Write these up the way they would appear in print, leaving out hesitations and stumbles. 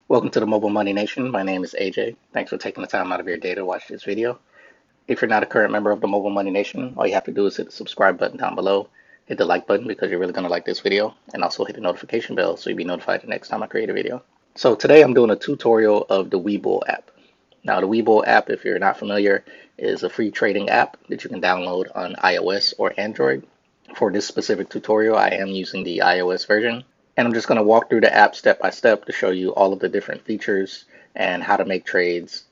Welcome to the Mobile Money Nation. My name is AJ. Thanks for taking the time out of your day to watch this video. If you're not a current member of the Mobile Money Nation, all you have to do is hit the subscribe button down below, hit the like button because you're really going to like this video, and also hit the notification bell so you'll be notified the next time I create a video. So today I'm doing a tutorial of the Webull app. Now the Webull app, if you're not familiar, is a free trading app that you can download on iOS or Android. For this specific tutorial, I am using the iOS version. And I'm just going to walk through the app step by step to show you all of the different features and how to make trades,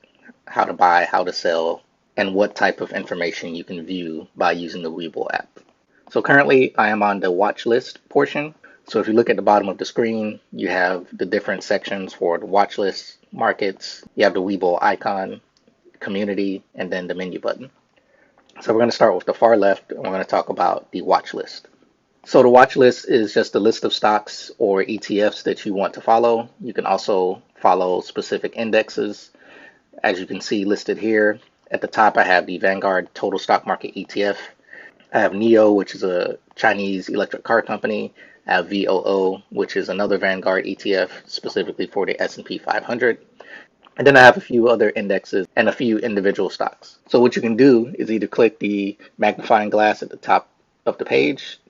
how to buy, how to sell, and what type of information you can view by using the Webull app. So currently I am on the watch list portion. So if you look at the bottom of the screen, you have the different sections for the watch list, markets, you have the Webull icon, community, and then the menu button. So we're going to start with the far left and we're going to talk about the watch list. So the watch list is just a list of stocks or ETFs that you want to follow. You can also follow specific indexes. As you can see listed here, at the top I have the Vanguard Total Stock Market ETF. I have NIO, which is a Chinese electric car company. I have VOO, which is another Vanguard ETF specifically for the S&P 500. And then I have a few other indexes and a few individual stocks. So what you can do is either click the magnifying glass at the top of the page,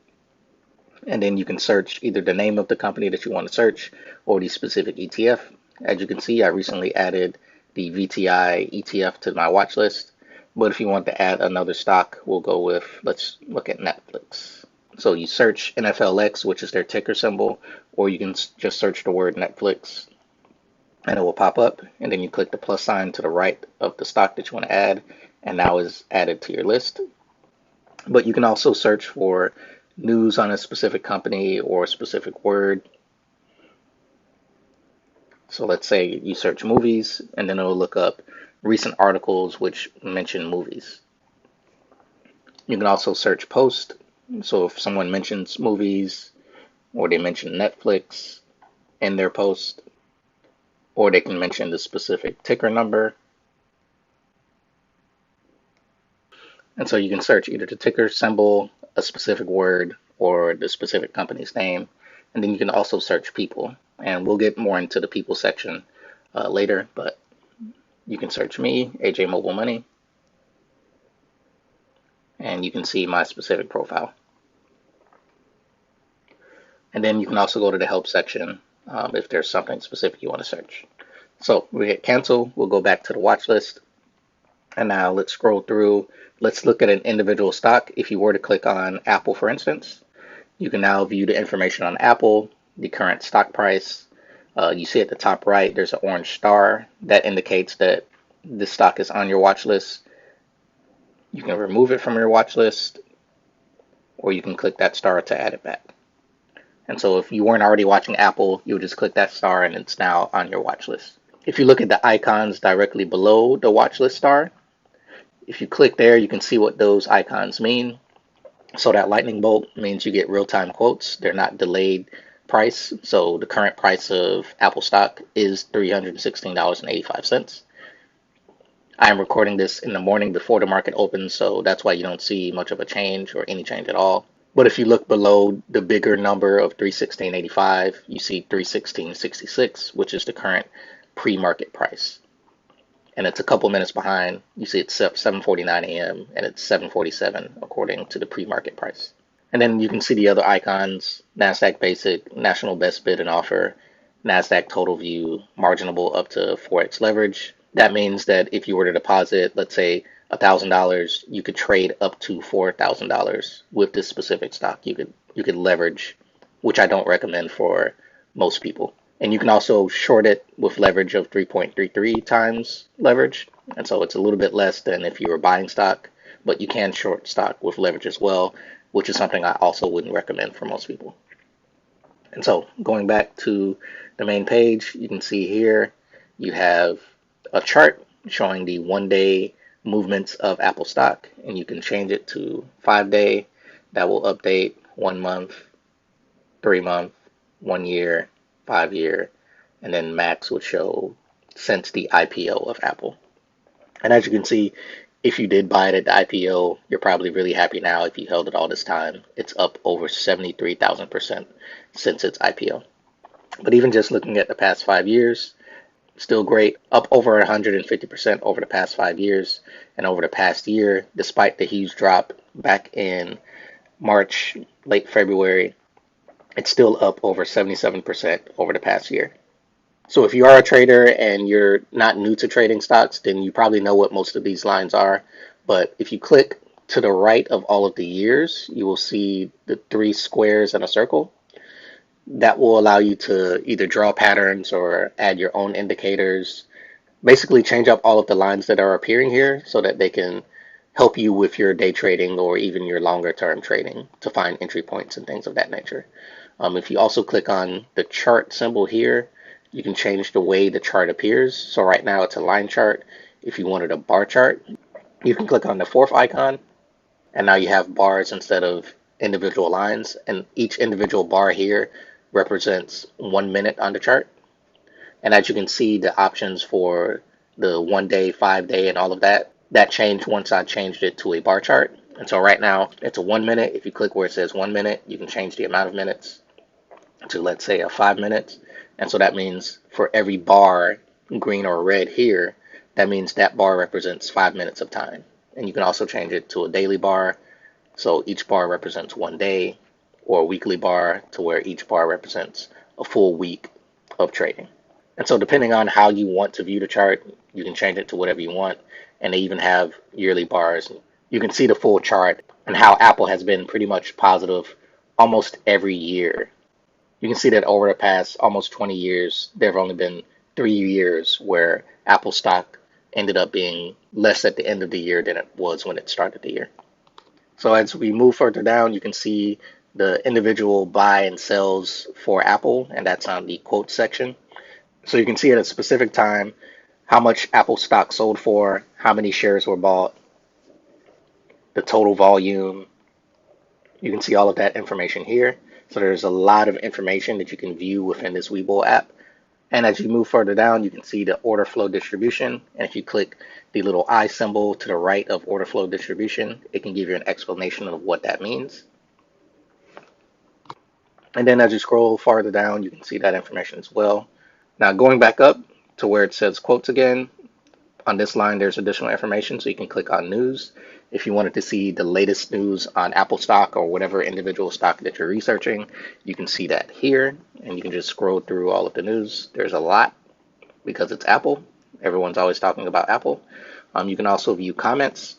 and then you can search either the name of the company that you want to search or the specific ETF. As you can see, I recently added the VTI ETF to my watch list. But if you want to add another stock, we'll go with, let's look at Netflix. So you search NFLX, which is their ticker symbol, or you can just search the word Netflix and it will pop up. And then you click the plus sign to the right of the stock that you want to add, and now is added to your list. But you can also search for news on a specific company or a specific word. So let's say you search movies and then it'll look up recent articles which mention movies. You can also search post. So if someone mentions movies or they mention Netflix in their post, or they can mention the specific ticker number. And so you can search either the ticker symbol, a specific word, or the specific company's name. And then you can also search people. And we'll get more into the people section later, but you can search me, AJ Mobile Money, and you can see my specific profile. And then you can also go to the help section if there's something specific you want to search. So we hit cancel, we'll go back to the watch list. And now let's scroll through. Let's look at an individual stock. If you were to click on Apple, for instance, you can now view the information on Apple, the current stock price. You see at the top right, there's an orange star that indicates that this stock is on your watch list. You can remove it from your watch list, or you can click that star to add it back. And so if you weren't already watching Apple, you'll just click that star and it's now on your watch list. If you look at the icons directly below the watch list star, if you click there, you can see what those icons mean. So that lightning bolt means you get real-time quotes. They're not delayed price. So the current price of Apple stock is $316.85. I am recording this in the morning before the market opens, so that's why you don't see much of a change or any change at all. But if you look below the bigger number of 316.85, you see 316.66, which is the current pre-market price. And it's a couple minutes behind. You see it's 7:49 a.m. and it's 7:47 according to the pre-market price. And then you can see the other icons: NASDAQ Basic, National Best Bid and Offer, NASDAQ Total View, marginable up to 4x leverage. That means that if you were to deposit, let's say $1,000, you could trade up to $4,000 with this specific stock. You could leverage, which I don't recommend for most people. And you can also short it with leverage of 3.33 times leverage. And so it's a little bit less than if you were buying stock, but you can short stock with leverage as well, which is something I also wouldn't recommend for most people. And so going back to the main page, you can see here you have a chart showing the 1-day movements of Apple stock, and you can change it to 5-day. That will update 1 month, 3 month, 1 year, 5-year, and then max would show since the IPO of Apple. And as you can see, if you did buy it at the IPO, you're probably really happy now if you held it all this time. It's up over 73,000% since its IPO. But even just looking at the past 5 years, still great, up over 150% over the past 5 years. And over the past year, despite the huge drop back in March, late February, it's still up over 77% over the past year. So if you are a trader and you're not new to trading stocks, then you probably know what most of these lines are. But if you click to the right of all of the years, you will see the three squares and a circle. That will allow you to either draw patterns or add your own indicators. Basically, change up all of the lines that are appearing here so that they can help you with your day trading or even your longer term trading to find entry points and things of that nature. If you also click on the chart symbol here, you can change the way the chart appears. So right now it's a line chart. If you wanted a bar chart, you can click on the fourth icon, and now you have bars instead of individual lines. And each individual bar here represents 1 minute on the chart. And as you can see, the options for the 1 day, 5 day, and all of that, that changed once I changed it to a bar chart. And so right now it's a 1 minute. If you click where it says 1 minute, you can change the amount of minutes to, let's say, a 5 minutes. And so that means for every bar, green or red here, that means that bar represents 5 minutes of time. And you can also change it to a daily bar. So each bar represents 1 day, or a weekly bar to where each bar represents a full week of trading. And so depending on how you want to view the chart, you can change it to whatever you want. And they even have yearly bars. You can see the full chart and how Apple has been pretty much positive almost every year. You can see that over the past almost 20 years, there have only been 3 years where Apple stock ended up being less at the end of the year than it was when it started the year. So as we move further down, you can see the individual buy and sells for Apple, and that's on the quote section. So you can see at a specific time how much Apple stock sold for, how many shares were bought, the total volume. You can see all of that information here. So there's a lot of information that you can view within this Webull app. And as you move further down, you can see the order flow distribution. And if you click the little I symbol to the right of order flow distribution, it can give you an explanation of what that means. And then as you scroll farther down, you can see that information as well. Now going back up to where it says quotes again, on this line, there's additional information, so you can click on news. If you wanted to see the latest news on Apple stock or whatever individual stock that you're researching, you can see that here, and you can just scroll through all of the news. There's a lot because it's Apple. Everyone's always talking about Apple. You can also view comments.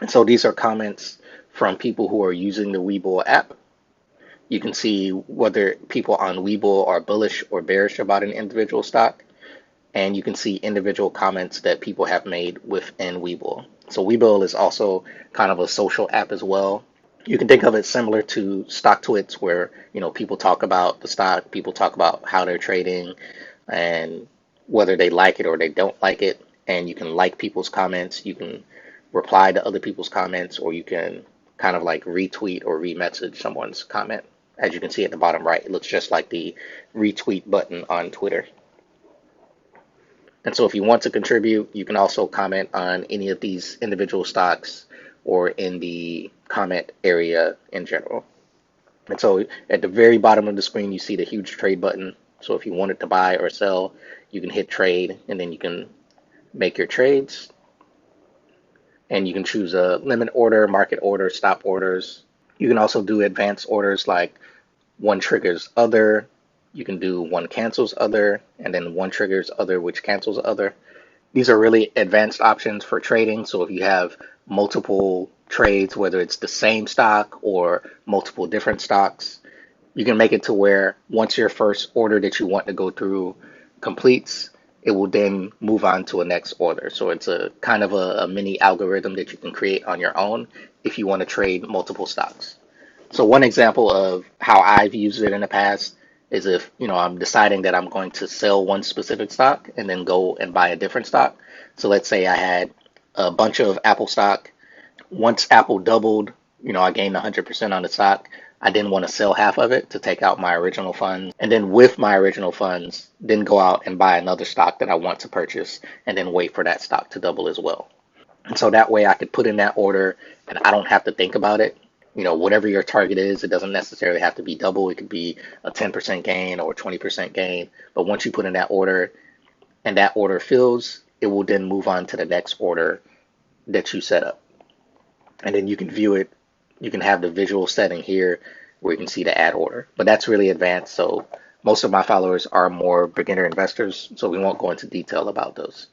And so these are comments from people who are using the Webull app. You can see whether people on Webull are bullish or bearish about an individual stock. And you can see individual comments that people have made within Webull. So Webull is also kind of a social app as well. You can think of it similar to StockTwits, where people talk about the stock, people talk about how they're trading, and whether they like it or they don't like it. And you can like people's comments, you can reply to other people's comments, or you can kind of like retweet or remessage someone's comment. As you can see at the bottom right, it looks just like the retweet button on Twitter. And so if you want to contribute, you can also comment on any of these individual stocks or in the comment area in general. And so at the very bottom of the screen, you see the huge trade button. So if you wanted to buy or sell, you can hit trade, and then you can make your trades. And you can choose a limit order, market order, stop orders. You can also do advanced orders like one triggers other. You can do one cancels other, and then one triggers other, which cancels other. These are really advanced options for trading. So if you have multiple trades, whether it's the same stock or multiple different stocks, you can make it to where once your first order that you want to go through completes, it will then move on to a next order. So it's a kind of a mini algorithm that you can create on your own if you want to trade multiple stocks. So one example of how I've used it in the past is if, I'm deciding that I'm going to sell one specific stock and then go and buy a different stock. So let's say I had a bunch of Apple stock. Once Apple doubled, I gained 100% on the stock. I didn't want to sell half of it to take out my original funds. And then with my original funds, then go out and buy another stock that I want to purchase and then wait for that stock to double as well. And so that way I could put in that order and I don't have to think about it. Whatever your target is, it doesn't necessarily have to be double. It could be a 10% gain or a 20% gain. But once you put in that order and that order fills, it will then move on to the next order that you set up. And then you can view it. You can have the visual setting here where you can see the add order, but that's really advanced. So most of my followers are more beginner investors, so we won't go into detail about those.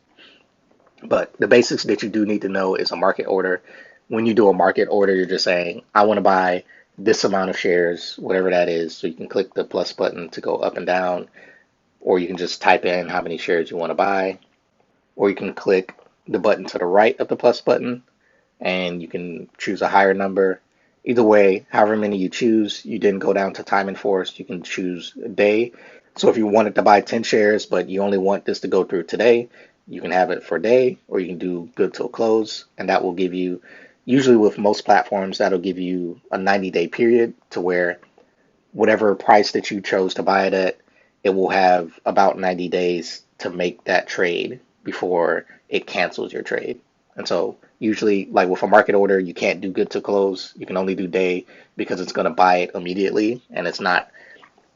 But the basics that you do need to know is a market order. When you do a market order, you're just saying, I want to buy this amount of shares, whatever that is. So you can click the plus button to go up and down, or you can just type in how many shares you want to buy, or you can click the button to the right of the plus button and you can choose a higher number. Either way, however many you choose, you didn't go down to time enforced. You can choose a day. So if you wanted to buy 10 shares, but you only want this to go through today, you can have it for a day, or you can do good till close, and that will give you, usually with most platforms, that'll give you a 90-day period to where whatever price that you chose to buy it at, it will have about 90 days to make that trade before it cancels your trade. And so usually, like with a market order, you can't do good to close. You can only do day because it's going to buy it immediately and it's not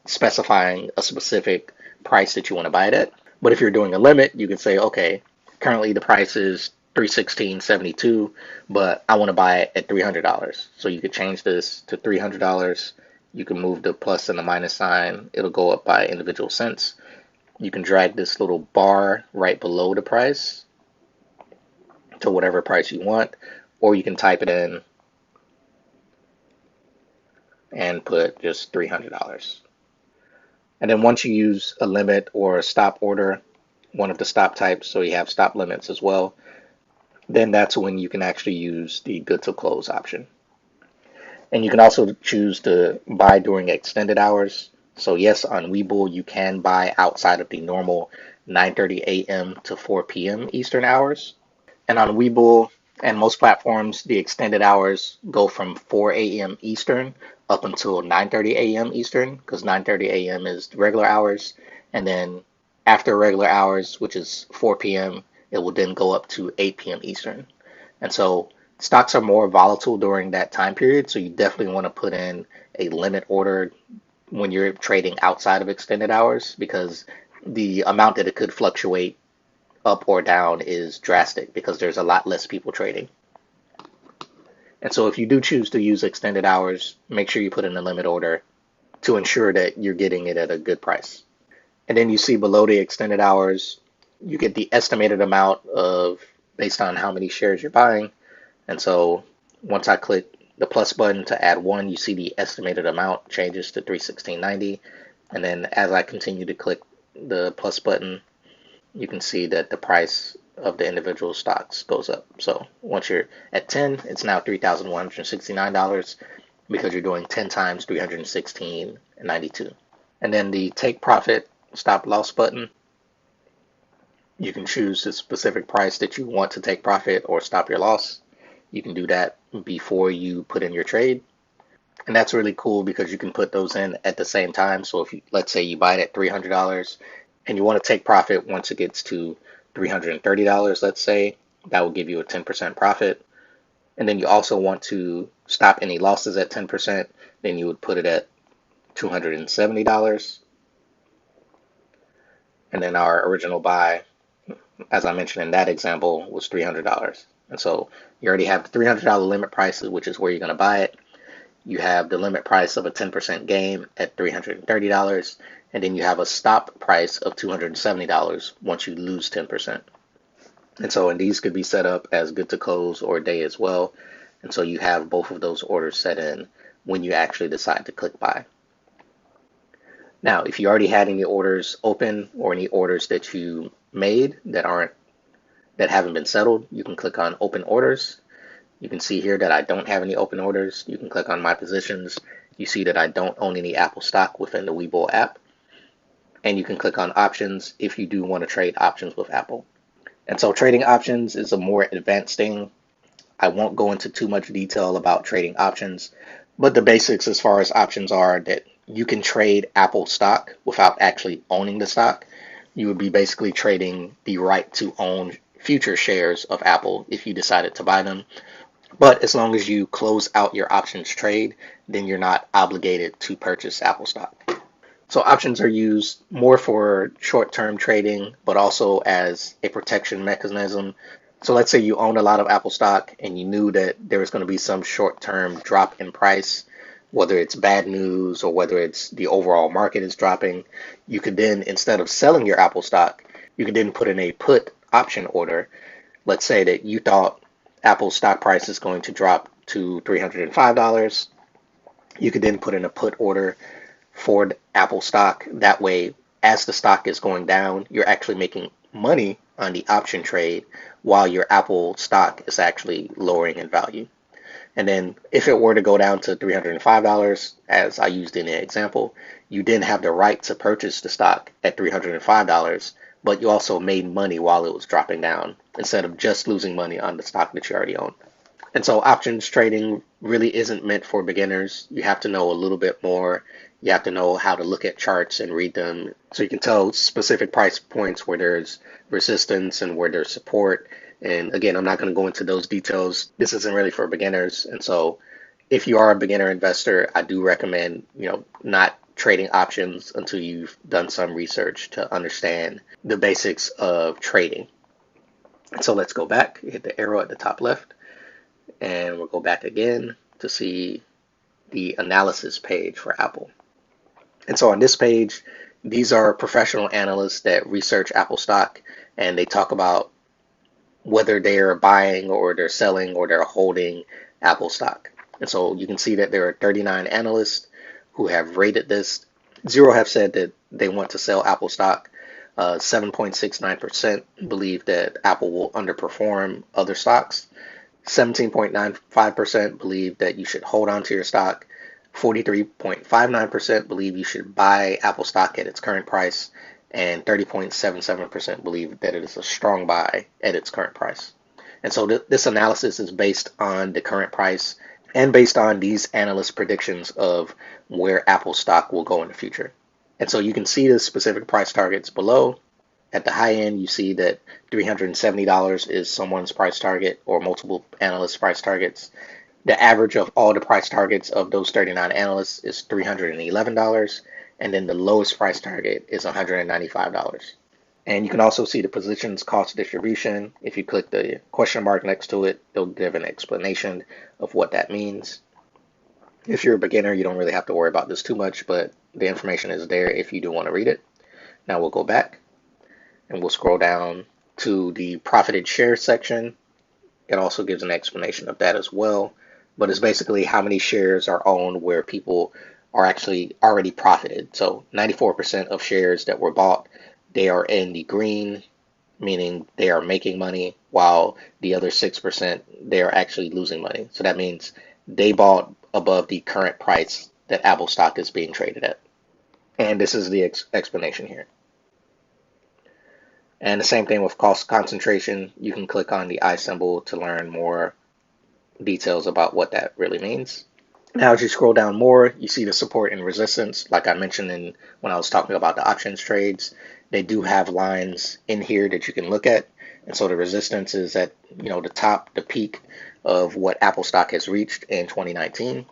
specifying a specific price that you want to buy it at. But if you're doing a limit, you can say, okay, currently the price is 316.72, but I want to buy it at $300. So you could change this to $300. You can move the plus and the minus sign. It'll go up by individual cents. You can drag this little bar right below the price to whatever price you want, or you can type it in and put just $300. And then once you use a limit or a stop order, one of the stop types, so you have stop limits as well, then that's when you can actually use the good to close option. And you can also choose to buy during extended hours. So yes, on Webull, you can buy outside of the normal 9:30 a.m. to 4 p.m. Eastern hours. And on Webull and most platforms, the extended hours go from 4 a.m. Eastern up until 9:30 a.m. Eastern, because 9:30 a.m. is regular hours. And then after regular hours, which is 4 p.m., it will then go up to 8 p.m. Eastern. And so stocks are more volatile during that time period. So you definitely want to put in a limit order when you're trading outside of extended hours, because the amount that it could fluctuate up or down is drastic because there's a lot less people trading. And so if you do choose to use extended hours, make sure you put in a limit order to ensure that you're getting it at a good price. And then you see below the extended hours, you get the estimated amount of based on how many shares you're buying. And so once I click the plus button to add one, you see the estimated amount changes to 316.90. And then as I continue to click the plus button, you can see that the price of the individual stocks goes up. So once you're at 10, it's now $3,169 because you're doing 10 times 316.92. And then the take profit stop loss button, you can choose the specific price that you want to take profit or stop your loss. You can do that before you put in your trade. And that's really cool because you can put those in at the same time. So if you, let's say you buy it at $300 and you want to take profit once it gets to $330, let's say, that will give you a 10% profit. And then you also want to stop any losses at 10%, then you would put it at $270. And then our original buy, as I mentioned in that example, was $300. And so you already have the $300 limit price, which is where you're going to buy it. You have the limit price of a 10% gain at $330. And then you have a stop price of $270 once you lose 10%. And so, and these could be set up as good to close or day as well. And so you have both of those orders set in when you actually decide to click buy. Now, if you already had any orders open or any orders that you made that haven't been settled, you can click on open orders. You can see here that I don't have any open orders. You can click on my positions. You see that I don't own any Apple stock within the Webull app. And you can click on options if you do want to trade options with Apple. And so trading options is a more advanced thing. I won't go into too much detail about trading options, but the basics as far as options are that you can trade Apple stock without actually owning the stock. You would be basically trading the right to own future shares of Apple if you decided to buy them. But as long as you close out your options trade, then you're not obligated to purchase Apple stock. So options are used more for short-term trading, but also as a protection mechanism. So let's say you own a lot of Apple stock and you knew that there was going to be some short-term drop in price, whether it's bad news or whether it's the overall market is dropping. You could then, instead of selling your Apple stock, you could then put in a put option order. Let's say that you thought Apple's stock price is going to drop to $305. You could then put in a put order for Apple stock. That way, as the stock is going down, you're actually making money on the option trade while your Apple stock is actually lowering in value. And then if it were to go down to $305, as I used in the example, you then have the right to purchase the stock at $305, but you also made money while it was dropping down instead of just losing money on the stock that you already own. And so options trading really isn't meant for beginners. You have to know a little bit more. You have to know how to look at charts and read them so you can tell specific price points where there's resistance and where there's support. And again, I'm not going to go into those details. This isn't really for beginners. And so if you are a beginner investor, I do recommend, not trading options until you've done some research to understand the basics of trading. So let's go back, hit the arrow at the top left, and we'll go back again to see the analysis page for Apple. And so on this page, these are professional analysts that research Apple stock, and they talk about whether they're buying or they're selling or they're holding Apple stock. And so you can see that there are 39 analysts who have rated this. Zero have said that they want to sell Apple stock. 7.69% believe that Apple will underperform other stocks. 17.95% believe that you should hold on to your stock. 43.59% believe you should buy Apple stock at its current price. And 30.77% believe that it is a strong buy at its current price. And so this analysis is based on the current price and based on these analysts' predictions of where Apple stock will go in the future. And so you can see the specific price targets below. At the high end, you see that $370 is someone's price target or multiple analysts' price targets. The average of all the price targets of those 39 analysts is $311. And then the lowest price target is $195. And you can also see the positions cost distribution. If you click the question mark next to it, it'll give an explanation of what that means. If you're a beginner, you don't really have to worry about this too much, but the information is there if you do want to read it. Now we'll go back and we'll scroll down to the profited shares section. It also gives an explanation of that as well, but it's basically how many shares are owned where people are actually already profited. So 94% of shares that were bought, they are in the green, meaning they are making money, while the other 6%, they are actually losing money. So that means they bought above the current price that Apple stock is being traded at. And this is the explanation here. And the same thing with cost concentration. You can click on the I symbol to learn more details about what that really means. Now, as you scroll down more, you see the support and resistance. Like I mentioned when I was talking about the options trades, they do have lines in here that you can look at. And so the resistance is at, the top, the peak of what Apple stock has reached in 2019.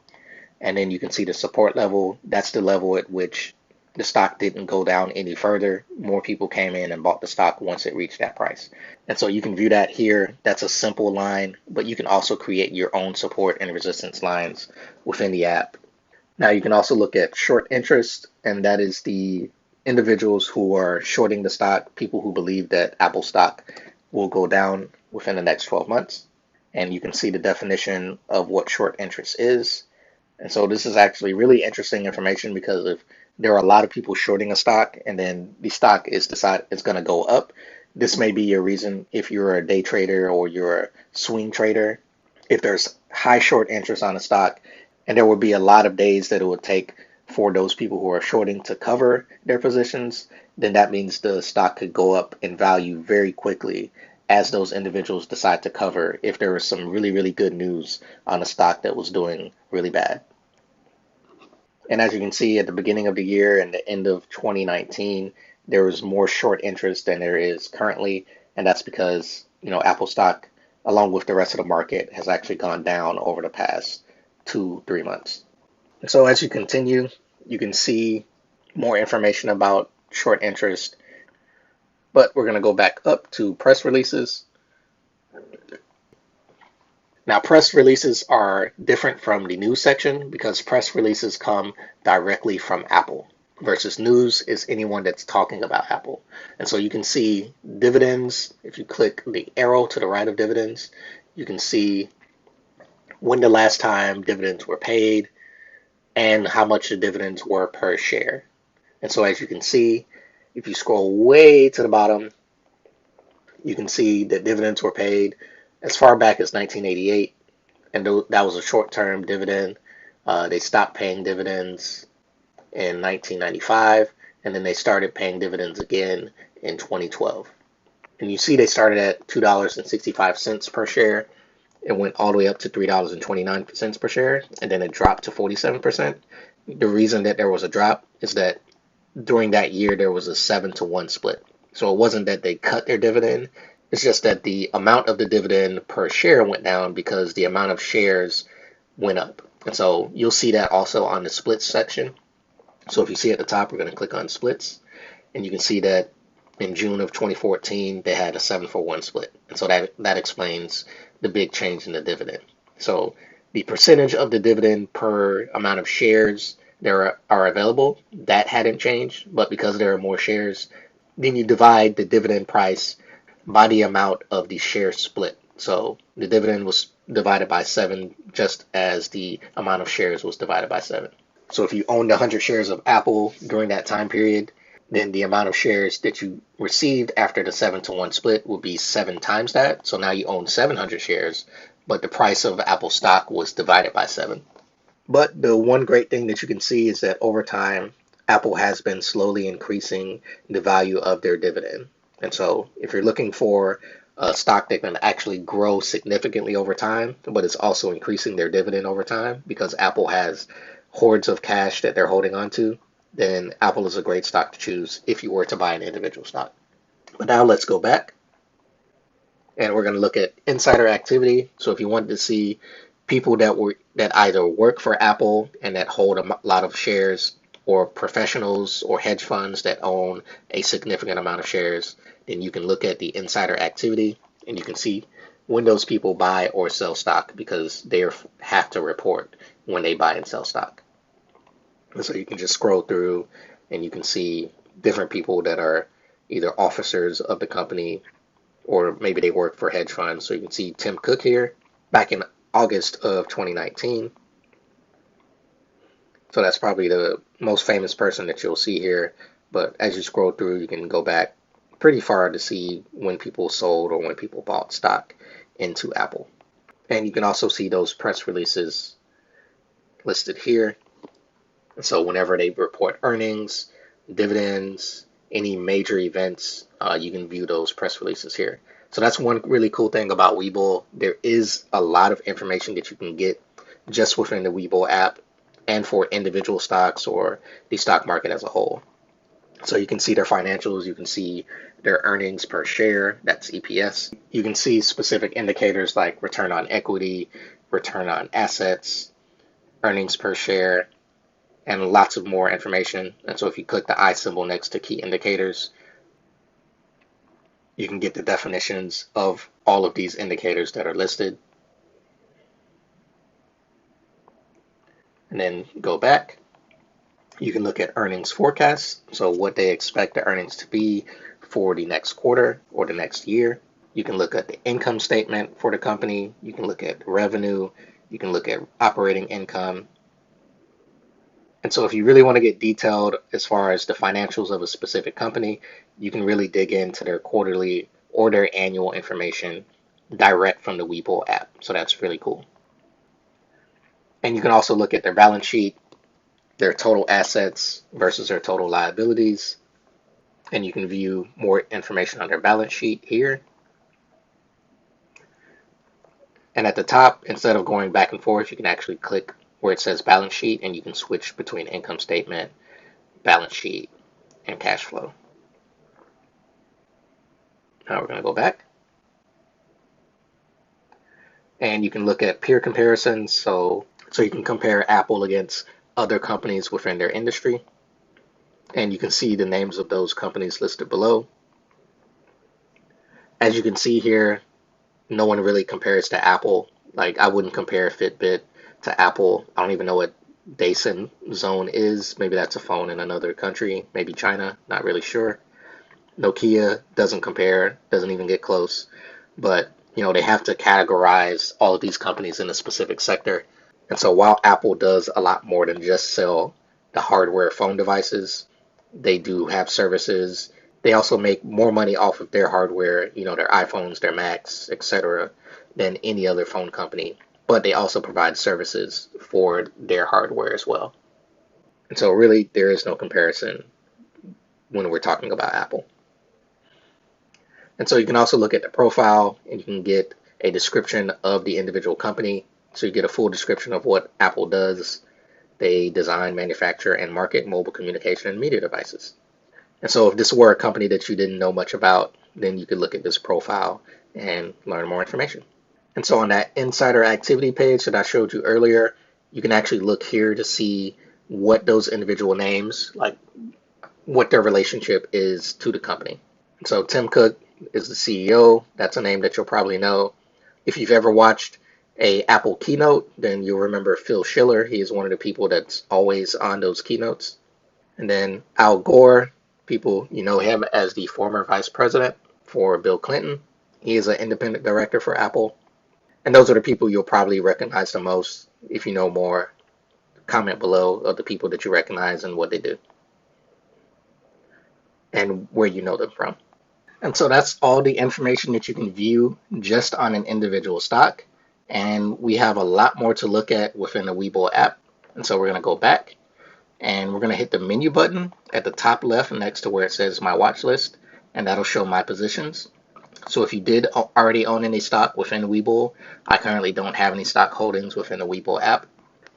And then you can see the support level. That's the level at which the stock didn't go down any further. More people came in and bought the stock once it reached that price. And so you can view that here. That's a simple line, but you can also create your own support and resistance lines within the app. Now you can also look at short interest, and that is the individuals who are shorting the stock, people who believe that Apple stock will go down within the next 12 months. And you can see the definition of what short interest is. And so this is actually really interesting information because if there are a lot of people shorting a stock and then the stock is decided it's going to go up, this may be your reason if you're a day trader or you're a swing trader. If there's high short interest on a stock, and there will be a lot of days that it would take for those people who are shorting to cover their positions, then that means the stock could go up in value very quickly as those individuals decide to cover if there was some really, really good news on a stock that was doing really bad. And as you can see at the beginning of the year and the end of 2019, there was more short interest than there is currently. And that's because, Apple stock, along with the rest of the market, has actually gone down over the past 2-3 months. And so as you continue, you can see more information about short interest. But we're going to go back up to press releases. Now, press releases are different from the news section because press releases come directly from Apple versus news is anyone that's talking about Apple. And so you can see dividends. If you click the arrow to the right of dividends, you can see when the last time dividends were paid and how much the dividends were per share. And so as you can see, if you scroll way to the bottom, you can see that dividends were paid as far back as 1988, and that was a short-term dividend. They stopped paying dividends in 1995, and then they started paying dividends again in 2012. And you see they started at $2.65 per share. It went all the way up to $3.29 per share, and then it dropped to 47%. The reason that there was a drop is that during that year there was a 7-to-1 split. So it wasn't that they cut their dividend, it's just that the amount of the dividend per share went down because the amount of shares went up. And so you'll see that also on the splits section. So if you see at the top, we're going to click on splits, and you can see that in June of 2014, they had a 7-for-1 split. And so that explains the big change in the dividend. So the percentage of the dividend per amount of shares there are available, that hadn't changed, but because there are more shares, then you divide the dividend price by the amount of the share split. So the dividend was divided by 7 just as the amount of shares was divided by 7. So if you owned 100 shares of Apple during that time period, then the amount of shares that you received after the 7-to-1 split would be 7 times that. So now you own 700 shares, but the price of Apple stock was divided by 7. But the one great thing that you can see is that over time, Apple has been slowly increasing the value of their dividend. And so if you're looking for a stock that can actually grow significantly over time, but it's also increasing their dividend over time because Apple has hordes of cash that they're holding on to, then Apple is a great stock to choose if you were to buy an individual stock. But now let's go back and we're going to look at insider activity. So if you wanted to see people that either work for Apple and that hold a lot of shares, or professionals or hedge funds that own a significant amount of shares, then you can look at the insider activity and you can see when those people buy or sell stock because they have to report when they buy and sell stock. And so you can just scroll through and you can see different people that are either officers of the company or maybe they work for hedge funds. So you can see Tim Cook here back in August of 2019. So that's probably the most famous person that you'll see here. But as you scroll through, you can go back pretty far to see when people sold or when people bought stock into Apple. And you can also see those press releases listed here. So whenever they report earnings, dividends, any major events, you can view those press releases here. So that's one really cool thing about Webull. There is a lot of information that you can get just within the Webull app and for individual stocks or the stock market as a whole. So you can see their financials, you can see their earnings per share, that's EPS. You can see specific indicators like return on equity, return on assets, earnings per share, and lots of more information. And so if you click the I symbol next to key indicators, you can get the definitions of all of these indicators that are listed. And then go back. You can look at earnings forecasts, so what they expect the earnings to be for the next quarter or the next year. You can look at the income statement for the company. You can look at revenue. You can look at operating income. And so if you really want to get detailed as far as the financials of a specific company, you can really dig into their quarterly or their annual information direct from the Webull app. So that's really cool. And you can also look at their balance sheet, their total assets versus their total liabilities. And you can view more information on their balance sheet here. And at the top, instead of going back and forth, you can actually click where it says balance sheet and you can switch between income statement, balance sheet, and cash flow. Now we're going to go back. And you can look at peer comparisons. So you can compare Apple against other companies within their industry. And you can see the names of those companies listed below. As you can see here, no one really compares to Apple. Like, I wouldn't compare Fitbit to Apple. I don't even know what Dyson Zone is. Maybe that's a phone in another country, maybe China, not really sure. Nokia doesn't compare, doesn't even get close. But, they have to categorize all of these companies in a specific sector. And so while Apple does a lot more than just sell the hardware phone devices, they do have services. They also make more money off of their hardware, their iPhones, their Macs, etc., than any other phone company. But they also provide services for their hardware as well. And so really there is no comparison when we're talking about Apple. And so you can also look at the profile and you can get a description of the individual company. So you get a full description of what Apple does. They design, manufacture, and market mobile communication and media devices. And so if this were a company that you didn't know much about, then you could look at this profile and learn more information. And so on that insider activity page that I showed you earlier, you can actually look here to see what those individual names, like what their relationship is to the company. So Tim Cook is the CEO. That's a name that you'll probably know. If you've ever watched a Apple keynote, then you'll remember Phil Schiller. He is one of the people that's always on those keynotes. And then Al Gore, people, know him as the former vice president for Bill Clinton. He is an independent director for Apple. And those are the people you'll probably recognize the most. If you know more, comment below of the people that you recognize and what they do and where you know them from. And so that's all the information that you can view just on an individual stock. And we have a lot more to look at within the Webull app. And so we're going to go back and we're going to hit the menu button at the top left next to where it says my watch list, and that'll show my positions. So if you did already own any stock within Webull, I currently don't have any stock holdings within the Webull app,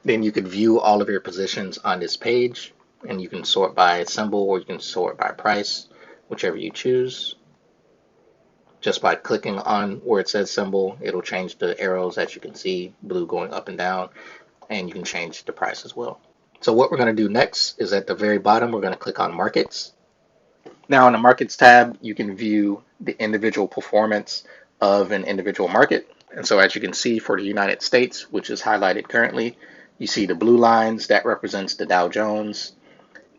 then you could view all of your positions on this page, and you can sort by symbol or you can sort by price, whichever you choose. Just by clicking on where it says symbol, it'll change the arrows that you can see, blue going up and down, and you can change the price as well. So what we're going to do next is at the very bottom, we're going to click on markets. Now in the markets tab, you can view the individual performance of an individual market. And so as you can see for the United States, which is highlighted currently, you see the blue lines, that represents the Dow Jones.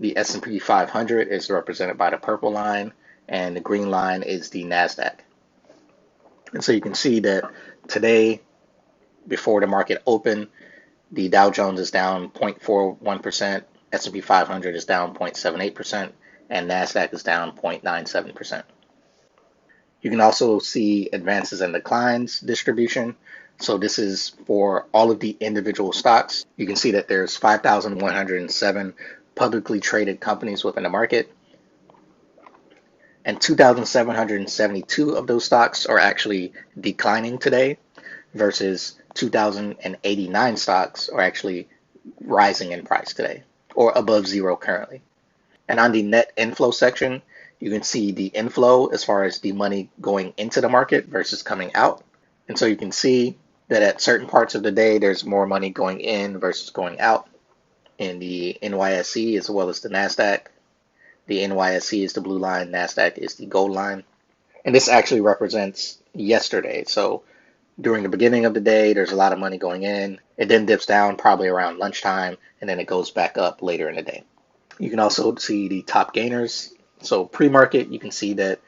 The S&P 500 is represented by the purple line, and the green line is the NASDAQ. And so you can see that today, before the market opened, the Dow Jones is down 0.41%, S&P 500 is down 0.78%, and NASDAQ is down 0.97%. You can also see advances and declines distribution. So this is for all of the individual stocks. You can see that there's 5,107 publicly traded companies within the market, and 2,772 of those stocks are actually declining today versus 2,089 stocks are actually rising in price today, or above zero currently. And on the net inflow section, you can see the inflow as far as the money going into the market versus coming out. And so you can see that at certain parts of the day, there's more money going in versus going out in the NYSE as well as the NASDAQ. The NYSE is the blue line, NASDAQ is the gold line. And this actually represents yesterday. So during the beginning of the day, there's a lot of money going in. It then dips down probably around lunchtime, and then it goes back up later in the day. You can also see the top gainers. So pre-market, you can see that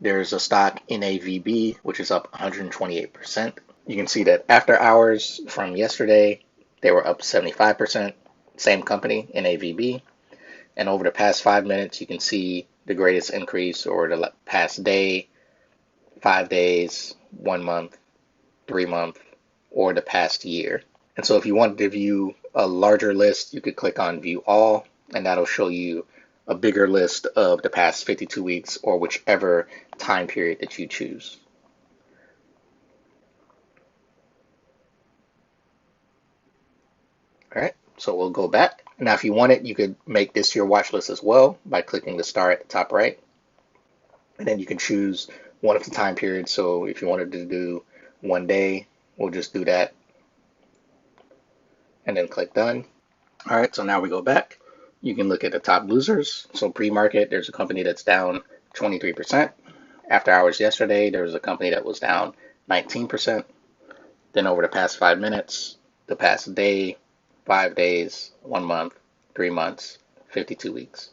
there's a stock NAVB, which is up 128%. You can see that after hours from yesterday, they were up 75%. Same company, NAVB. And over the past 5 minutes, you can see the greatest increase, or the past day, 5 days, 1 month, 3 month, or the past year. And so if you wanted to view a larger list, you could click on view all, and that'll show you a bigger list of the past 52 weeks or whichever time period that you choose. All right, so we'll go back. Now, if you wanted, you could make this your watch list as well by clicking the star at the top right. And then you can choose one of the time periods. So if you wanted to do 1 day, we'll just do that and then click done. All right, so now we go back You can look at the top losers. So pre-market, there's a company that's down 23%. After hours yesterday, there was a company that was down 19%. Then over the past 5 minutes, the past day, 5 days, 1 month, 3 months, 52 weeks.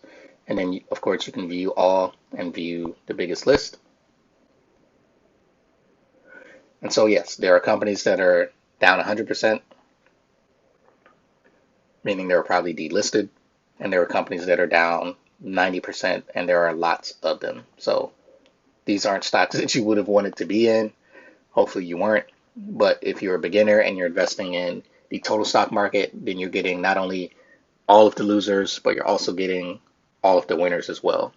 And then, of course, you can view all and view the biggest list. And so, yes, there are companies that are down 100%, meaning they're probably delisted. And there are companies that are down 90%, and there are lots of them. So these aren't stocks that you would have wanted to be in. Hopefully you weren't. But if you're a beginner and you're investing in the total stock market, then you're getting not only all of the losers, but you're also getting all of the winners as well.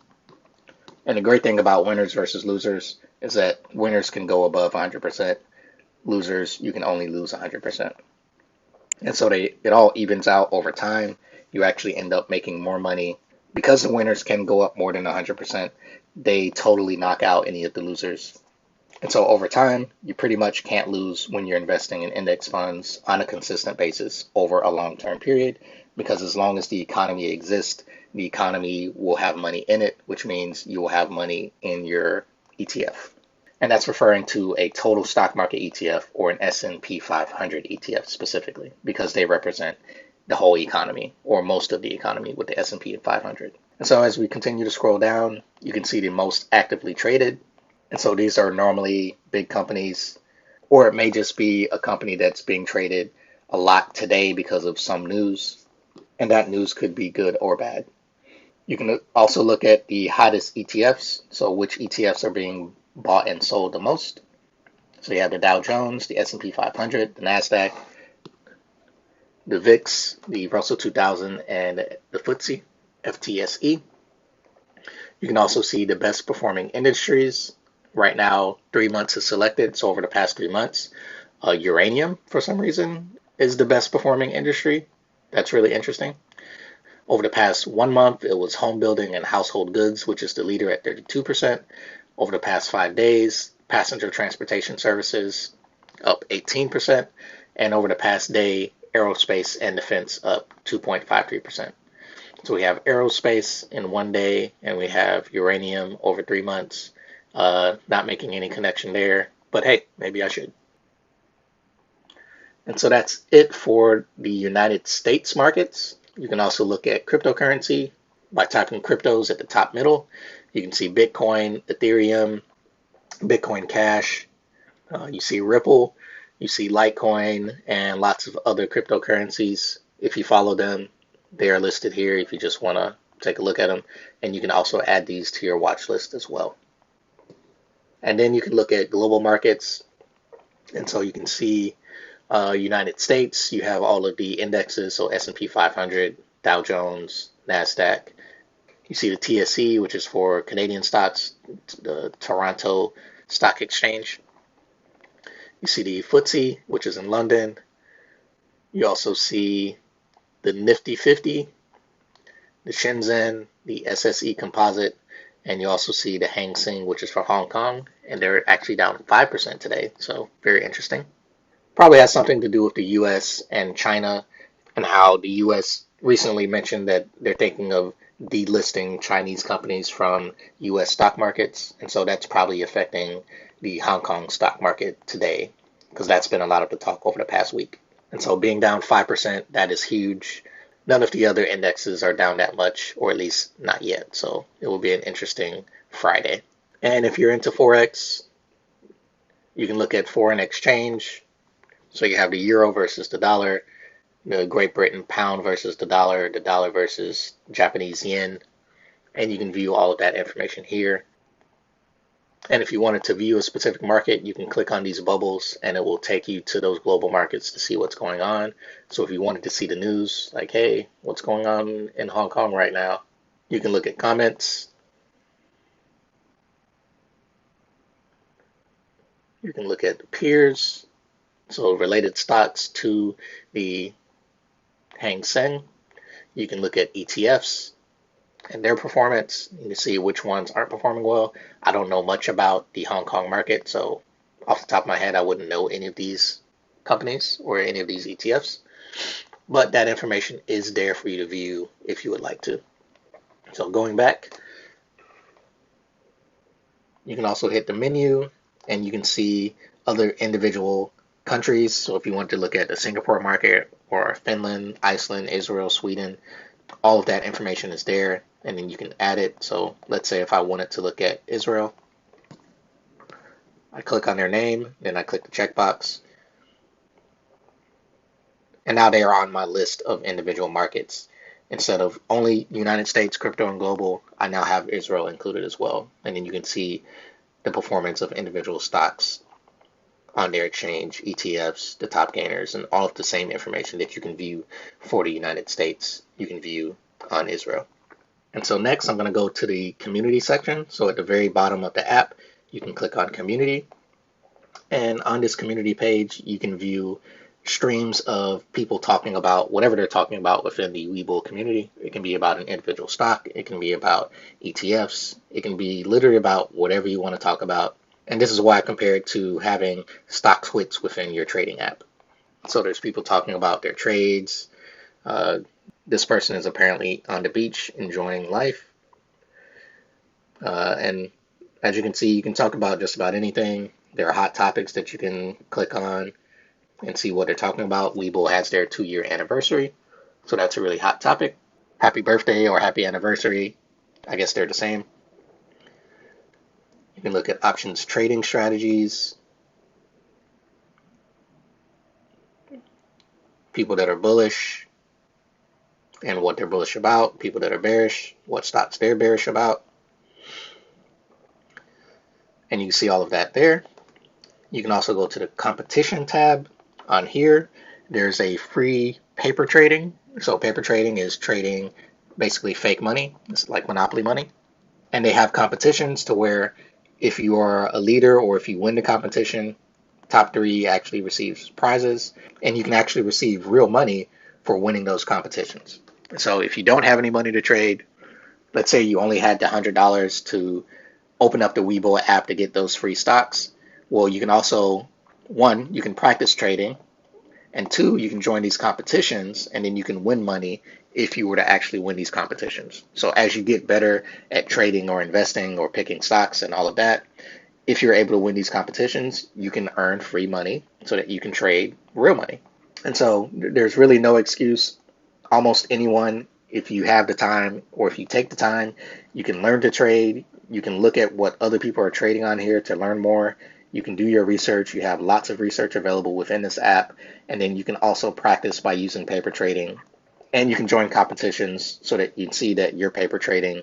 And the great thing about winners versus losers is that winners can go above 100%. Losers, you can only lose 100%. And so it all evens out over time. You actually end up making more money because the winners can go up more than 100%. They totally knock out any of the losers. And so over time, you pretty much can't lose when you're investing in index funds on a consistent basis over a long-term period, because as long as the economy exists, the economy will have money in it, which means you will have money in your ETF. And that's referring to a total stock market ETF or an S&P 500 ETF specifically, because they represent the whole economy or most of the economy with the S&P 500. And so as we continue to scroll down, you can see the most actively traded. And so these are normally big companies, or it may just be a company that's being traded a lot today because of some news, and that news could be good or bad. You can also look at the hottest ETFs, so which ETFs are being bought and sold the most. So you have the Dow Jones, the S&P 500, the NASDAQ, the VIX, the Russell 2000, and the FTSE, FTSE. You can also see the best performing industries. Right now, 3 months is selected. So over the past 3 months, uranium, for some reason, is the best performing industry. That's really interesting. Over the past 1 month, it was home building and household goods, which is the leader at 32%. Over the past 5 days, passenger transportation services up 18%. And over the past day, aerospace and defense up 2.53%. So we have aerospace in one day, and we have uranium over 3 months. Not making any connection there, but hey, maybe I should. And so that's it for the United States markets. You can also look at cryptocurrency by typing cryptos at the top middle. You can see Bitcoin, Ethereum, Bitcoin Cash. You see Ripple, you see Litecoin, and lots of other cryptocurrencies. If you follow them, they are listed here if you just want to take a look at them. And you can also add these to your watch list as well. And then you can look at global markets. And so you can see United States, you have all of the indexes, so S&P 500, Dow Jones, NASDAQ. You see the TSE, which is for Canadian stocks, the Toronto Stock Exchange. You see the FTSE, which is in London. You also see the Nifty 50, the Shenzhen, the SSE Composite, and you also see the Hang Seng, which is for Hong Kong, and they're actually down 5% today, so very interesting. Probably has something to do with the US and China, and how the US recently mentioned that they're thinking of delisting Chinese companies from US stock markets, and so that's probably affecting the Hong Kong stock market today, because that's been a lot of the talk over the past week. And so being down 5%, that is huge. None of the other indexes are down that much, or at least not yet. So it will be an interesting Friday. And if you're into Forex, you can look at foreign exchange. So you have the euro versus the dollar, the Great Britain pound versus the dollar versus Japanese yen. And you can view all of that information here. And if you wanted to view a specific market, you can click on these bubbles and it will take you to those global markets to see what's going on. So if you wanted to see the news, like, hey, what's going on in Hong Kong right now, you can look at comments. You can look at peers, so related stocks to the Hang Seng. You can look at ETFs and their performance. You can see which ones aren't performing well. I don't know much about the Hong Kong market, so off the top of my head, I wouldn't know any of these companies or any of these ETFs. but that information is there for you to view if you would like to. So going back, you can also hit the menu and you can see other individual countries. So if you want to look at the Singapore market or Finland, Iceland, Israel, Sweden, all of that information is there, and then you can add it. So let's say if I wanted to look at Israel, I click on their name, then I click the checkbox, and now they are on my list of individual markets. Instead of only United States, crypto, and global, I now have Israel included as well. And then you can see the performance of individual stocks on their exchange, ETFs, the top gainers, and all of the same information that you can view for the United States, you can view on Israel. And so next, I'm going to go to the community section. So at the very bottom of the app, you can click on community. And on this community page, you can view streams of people talking about whatever they're talking about within the Webull community. It can be about an individual stock. It can be about ETFs. It can be literally about whatever you want to talk about. And this is why I compare it to having stock tweets within your trading app. So there's people talking about their trades. This person is apparently on the beach enjoying life. And as you can see, you can talk about just about anything. There are hot topics that you can click on and see what they're talking about. Webull has their 2-year anniversary, so that's a really hot topic. Happy birthday or happy anniversary, I guess they're the same. You can look at options trading strategies, people that are bullish and what they're bullish about, people that are bearish, what stocks they're bearish about. And you can see all of that there. You can also go to the competition tab. On here, there's a free paper trading. So paper trading is trading basically fake money. It's like monopoly money. And they have competitions to where if you are a leader or if you win the competition, top 3 actually receives prizes. And you can actually receive real money for winning those competitions. So if you don't have any money to trade, let's say you only had the $100 to open up the Webull app to get those free stocks. Well, you can also, 1, you can practice trading, and 2, you can join these competitions, and then you can win money if you were to actually win these competitions. So as you get better at trading or investing or picking stocks and all of that, if you're able to win these competitions, you can earn free money so that you can trade real money. And so there's really no excuse. Almost anyone, if you have the time or if you take the time, you can learn to trade. You can look at what other people are trading on here to learn more. You can do your research. You have lots of research available within this app. And then you can also practice by using paper trading. And you can join competitions so that you can see that your paper trading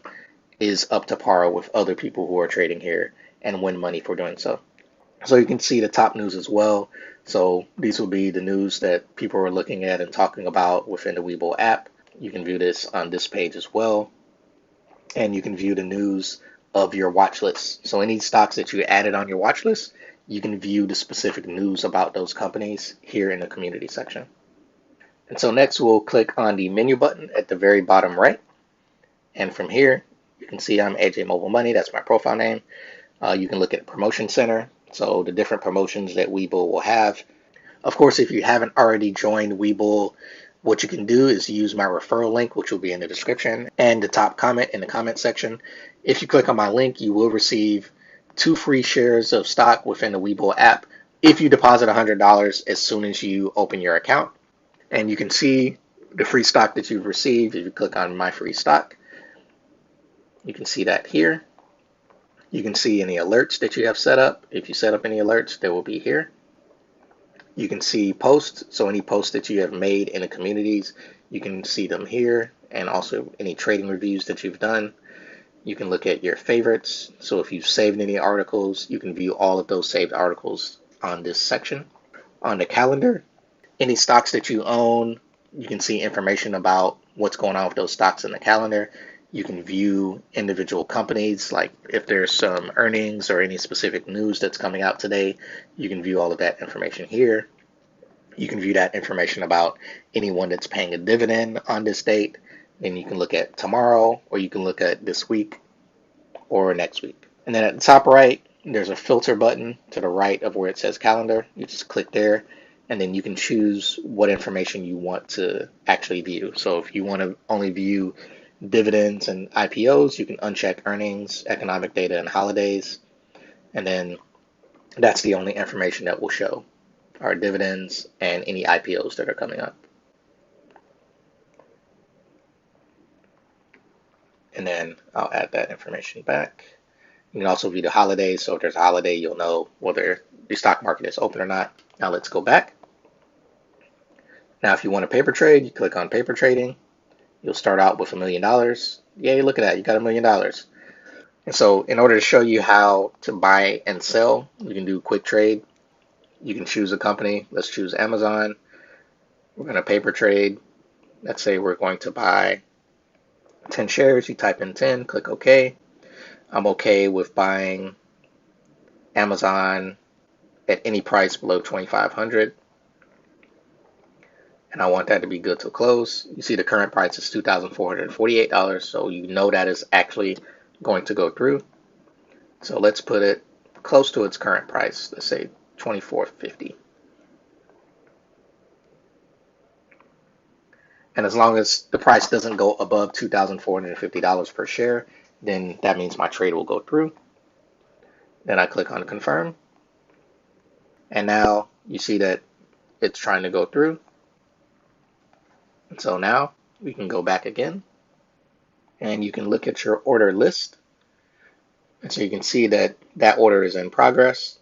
is up to par with other people who are trading here and win money for doing so. So you can see the top news as well. So these will be the news that people are looking at and talking about within the Webull app. You can view this on this page as well. And you can view the news of your watch list. So any stocks that you added on your watch list, you can view the specific news about those companies here in the community section. And so next we'll click on the menu button at the very bottom right. And from here, you can see I'm AJ Mobile Money. That's my profile name. You can look at Promotion Center. So the different promotions that Webull will have. Of course, if you haven't already joined Webull, what you can do is use my referral link, which will be in the description and the top comment in the comment section. If you click on my link, you will receive 2 free shares of stock within the Webull app if you deposit $100 as soon as you open your account. And you can see the free stock that you've received if you click on my free stock. You can see that here. You can see any alerts that you have set up. If you set up any alerts, they will be here. You can see posts, so any posts that you have made in the communities, you can see them here, and also any trading reviews that you've done. You can look at your favorites, so if you've saved any articles, you can view all of those saved articles on this section. On the calendar, any stocks that you own, you can see information about what's going on with those stocks in the calendar. You can view individual companies, like if there's some earnings or any specific news that's coming out today, you can view all of that information here. You can view that information about anyone that's paying a dividend on this date, and you can look at tomorrow, or you can look at this week or next week. And then at the top right, there's a filter button to the right of where it says calendar. You just click there, and then you can choose what information you want to actually view. So if you want to only view dividends and IPOs, you can uncheck earnings, economic data, and holidays, and then that's the only information that will show are dividends and any IPOs that are coming up. And then I'll add that information back. You can also view the holidays. So if there's a holiday, you'll know whether the stock market is open or not. Now let's go back. Now, if you want a paper trade, you click on paper trading. You'll start out with $1 million. Yay, look at that. You got $1 million. And so in order to show you how to buy and sell, you can do quick trade. You can choose a company. Let's choose Amazon. We're going to paper trade. Let's say we're going to buy 10 shares. You type in 10, click OK. I'm okay with buying Amazon at any price below 2,500. And I want that to be good to close. You see the current price is $2,448, so you know that is actually going to go through. So let's put it close to its current price. Let's say $24.50. And as long as the price doesn't go above $2,450 per share, then that means my trade will go through. Then I click on confirm. And now you see that it's trying to go through. And so now we can go back again and you can look at your order list. And so you can see that that order is in progress.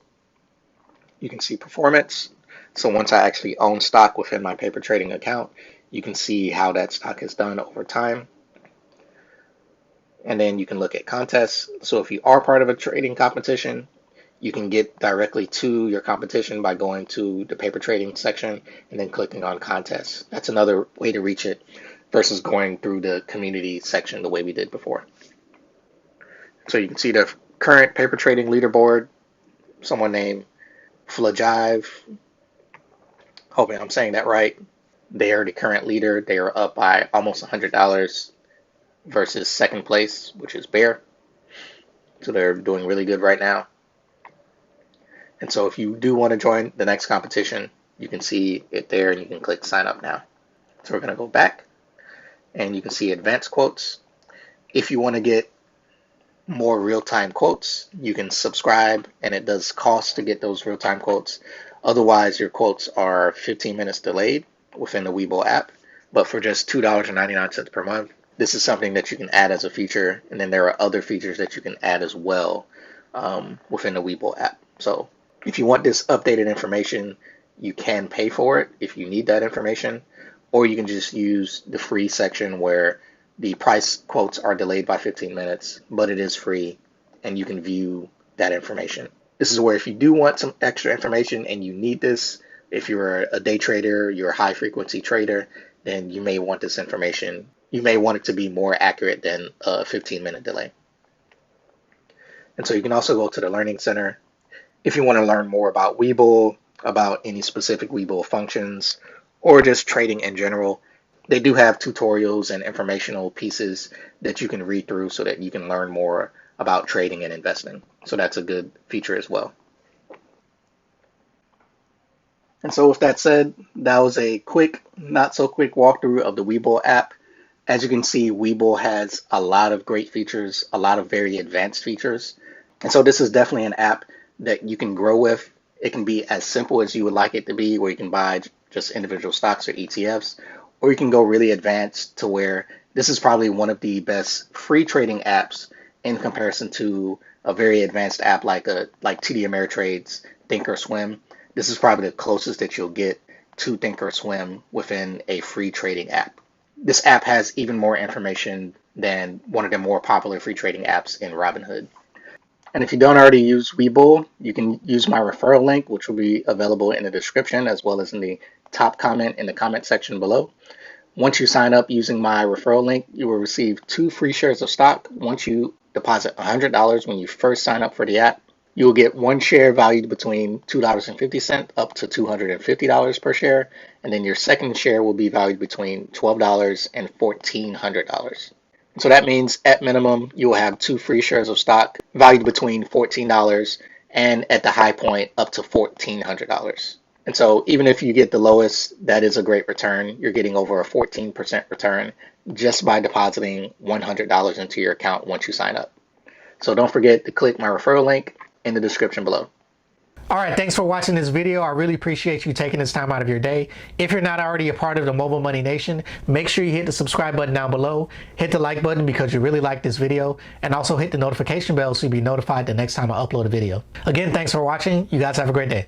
You can see performance. So once I actually own stock within my paper trading account, you can see how that stock has done over time. And then you can look at contests. So if you are part of a trading competition, you can get directly to your competition by going to the paper trading section and then clicking on contests. That's another way to reach it versus going through the community section the way we did before. So you can see the current paper trading leaderboard, someone named Flajive. Hoping I'm saying that right. They are the current leader. They are up by almost $100 versus second place, which is Bear. So they're doing really good right now. And so if you do want to join the next competition, you can see it there and you can click sign up now. So we're going to go back and you can see advanced quotes. If you want to get more real-time quotes, you can subscribe and it does cost to get those real-time quotes. Otherwise, your quotes are 15 minutes delayed within the Webull app, but for just $2.99 per month, this is something that you can add as a feature, and then there are other features that you can add as well within the Webull app. So if you want this updated information, you can pay for it if you need that information, or you can just use the free section where the price quotes are delayed by 15 minutes, but it is free and you can view that information. This is where if you do want some extra information and you need this, if you're a day trader, you're a high frequency trader, then you may want this information. You may want it to be more accurate than a 15-minute delay. And so you can also go to the Learning Center. If you want to learn more about Webull, about any specific Webull functions, or just trading in general, they do have tutorials and informational pieces that you can read through so that you can learn more about trading and investing. So that's a good feature as well. And so with that said, that was a quick, not so quick walkthrough of the Webull app. As you can see, Webull has a lot of great features, a lot of very advanced features. And so this is definitely an app that you can grow with. It can be as simple as you would like it to be, where you can buy just individual stocks or ETFs, or you can go really advanced to where this is probably one of the best free trading apps in comparison to a very advanced app like TD Ameritrade's Thinkorswim. This is probably the closest that you'll get to Thinkorswim within a free trading app. This app has even more information than one of the more popular free trading apps in Robinhood. And if you don't already use Webull, you can use my referral link, which will be available in the description as well as in the top comment in the comment section below. Once you sign up using my referral link, you will receive 2 free shares of stock. Once you deposit $100 when you first sign up for the app, you will get 1 share valued between $2.50 up to $250 per share, and then your second share will be valued between $12 and $1,400. So that means at minimum, you will have 2 free shares of stock valued between $14 and at the high point up to $1,400. And so even if you get the lowest, that is a great return. You're getting over a 14% return just by depositing $100 into your account once you sign up. So don't forget to click my referral link in the description below. All right, thanks for watching this video. I really appreciate you taking this time out of your day. If you're not already a part of the Mobile Money Nation, make sure you hit the subscribe button down below, hit the like button because you really like this video, and also hit the notification bell so you'll be notified the next time I upload a video. Again, thanks for watching. You guys have a great day.